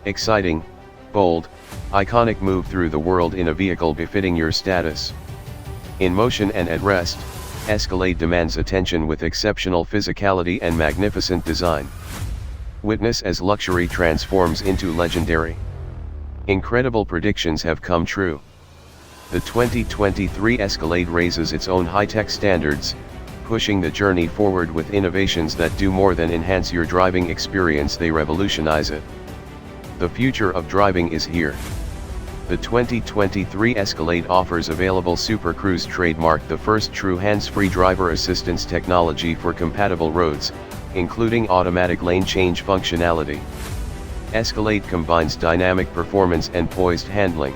Exciting, bold, iconic move through the world in a vehicle befitting your status. In motion and at rest, Escalade demands attention with exceptional physicality and magnificent design. Witness as luxury transforms into legendary. Incredible predictions have come true. The 2023 Escalade raises its own high-tech standards, pushing the journey forward with innovations that do more than enhance your driving experience, they revolutionize it. The future of driving is here. The 2023 Escalade offers available Super Cruise trademark, the first true hands-free driver assistance technology for compatible roads, including automatic lane change functionality. Escalade combines dynamic performance and poised handling.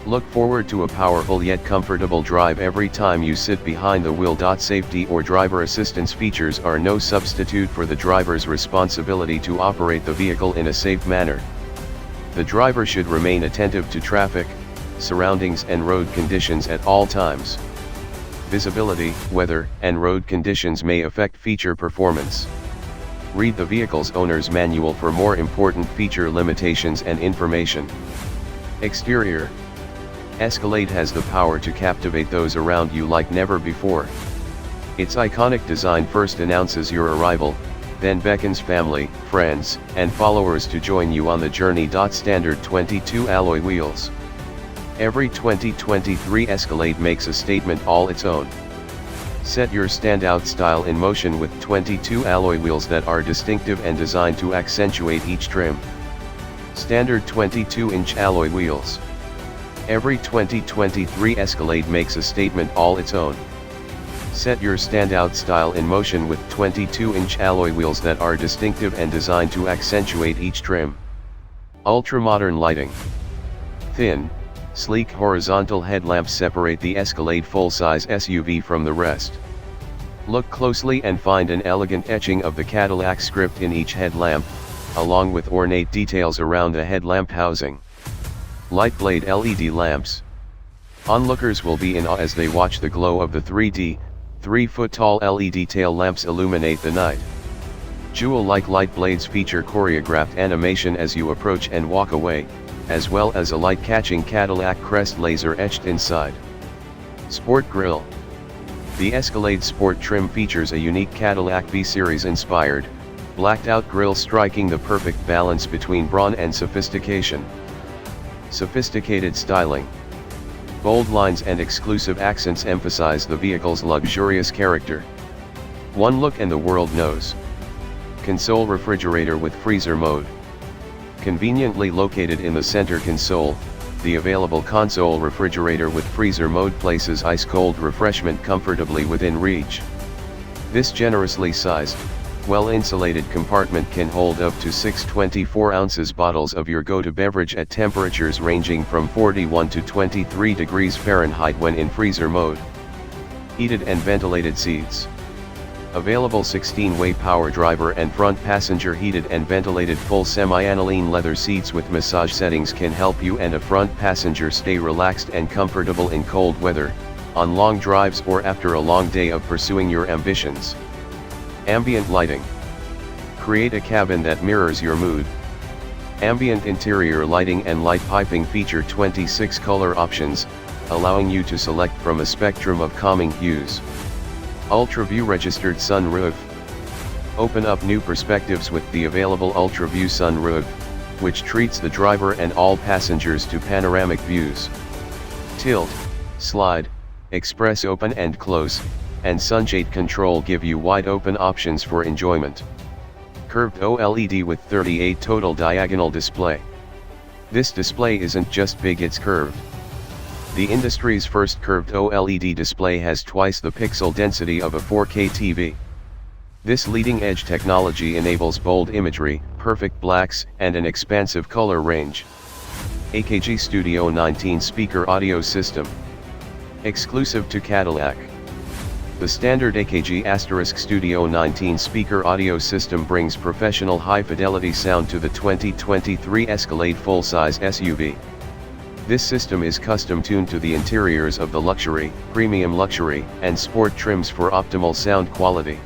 Look forward to a powerful yet comfortable drive every time you sit behind the wheel. Safety or driver assistance features are no substitute for the driver's responsibility to operate the vehicle in a safe manner. The driver should remain attentive to traffic, surroundings and road conditions at all times. Visibility, weather, and road conditions may affect feature performance. Read the vehicle's owner's manual for more important feature limitations and information. Exterior. Escalade has the power to captivate those around you like never before. Its iconic design first announces your arrival, then beckons family, friends, and followers to join you on the journey. Standard 22 alloy wheels. Every 2023 Escalade makes a statement all its own. Set your standout style in motion with 22 alloy wheels that are distinctive and designed to accentuate each trim. Standard 22-inch alloy wheels. Every 2023 Escalade makes a statement all its own. Set your standout style in motion with 22-inch alloy wheels that are distinctive and designed to accentuate each trim. Ultra-modern lighting. Thin, sleek horizontal headlamps separate the Escalade full-size SUV from the rest. Look closely and find an elegant etching of the Cadillac script in each headlamp, along with ornate details around the headlamp housing. Light blade LED lamps. Onlookers will be in awe as they watch the glow of the 3-foot-tall LED tail lamps illuminate the night. Jewel-like light blades feature choreographed animation as you approach and walk away, as well as a light-catching Cadillac crest laser etched inside. Sport grille. The Escalade Sport trim features a unique Cadillac V-Series inspired, blacked-out grille, striking the perfect balance between brawn and sophistication. Sophisticated styling. Bold lines and exclusive accents emphasize the vehicle's luxurious character. One look and the world knows. Console refrigerator with freezer mode. Conveniently located in the center console, the available console refrigerator with freezer mode places ice-cold refreshment comfortably within reach. This generously sized, well-insulated compartment can hold up to 6 24-ounces bottles of your go-to beverage at temperatures ranging from 41 to 23 degrees Fahrenheit when in freezer mode. Heated and ventilated seats. Available 16-way power driver and front passenger heated and ventilated full semi-aniline leather seats with massage settings can help you and a front passenger stay relaxed and comfortable in cold weather, on long drives or after a long day of pursuing your ambitions. Ambient lighting. Create a cabin that mirrors your mood. Ambient interior lighting and light piping feature 26 color options, allowing you to select from a spectrum of calming hues. Ultra View registered sunroof. Open up new perspectives with the available Ultra View sunroof, which treats the driver and all passengers to panoramic views. Tilt, slide, express open and close, and sunshade control give you wide open options for enjoyment. Curved OLED with 38 total diagonal display. This display isn't just big, it's curved. The industry's first curved OLED display has twice the pixel density of a 4K TV. This leading-edge technology enables bold imagery, perfect blacks, and an expansive color range. AKG Studio 19 speaker audio system. Exclusive to Cadillac. The standard AKG Studio 19 speaker audio system brings professional high-fidelity sound to the 2023 Escalade full-size SUV. This system is custom-tuned to the interiors of the luxury, premium luxury, and sport trims for optimal sound quality.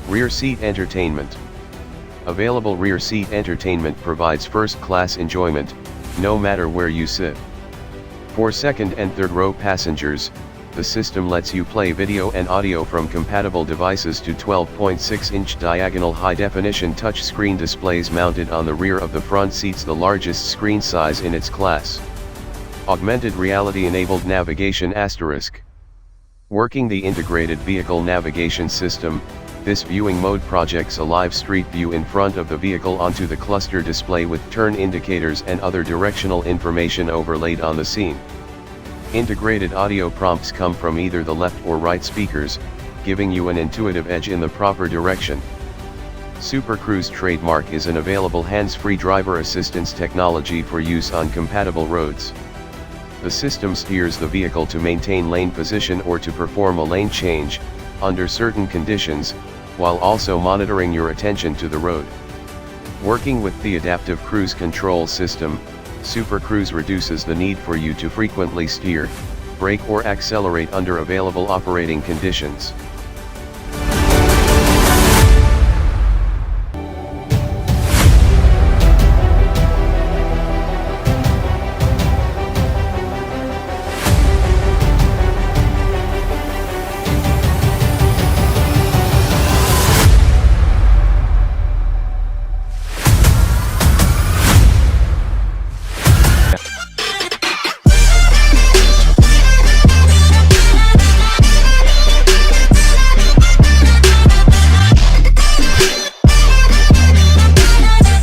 Rear seat entertainment. Available rear seat entertainment provides first-class enjoyment, no matter where you sit. For second and third row passengers, the system lets you play video and audio from compatible devices to 12.6-inch diagonal high-definition touchscreen displays mounted on the rear of the front seats, the largest screen size in its class. Augmented reality-enabled navigation **. Working the integrated vehicle navigation system, this viewing mode projects a live street view in front of the vehicle onto the cluster display with turn indicators and other directional information overlaid on the scene. Integrated audio prompts come from either the left or right speakers, giving you an intuitive edge in the proper direction. Super Cruise trademark is an available hands-free driver assistance technology for use on compatible roads. The system steers the vehicle to maintain lane position or to perform a lane change, under certain conditions, while also monitoring your attention to the road. Working with the adaptive cruise control system, Super Cruise reduces the need for you to frequently steer, brake or accelerate under available operating conditions.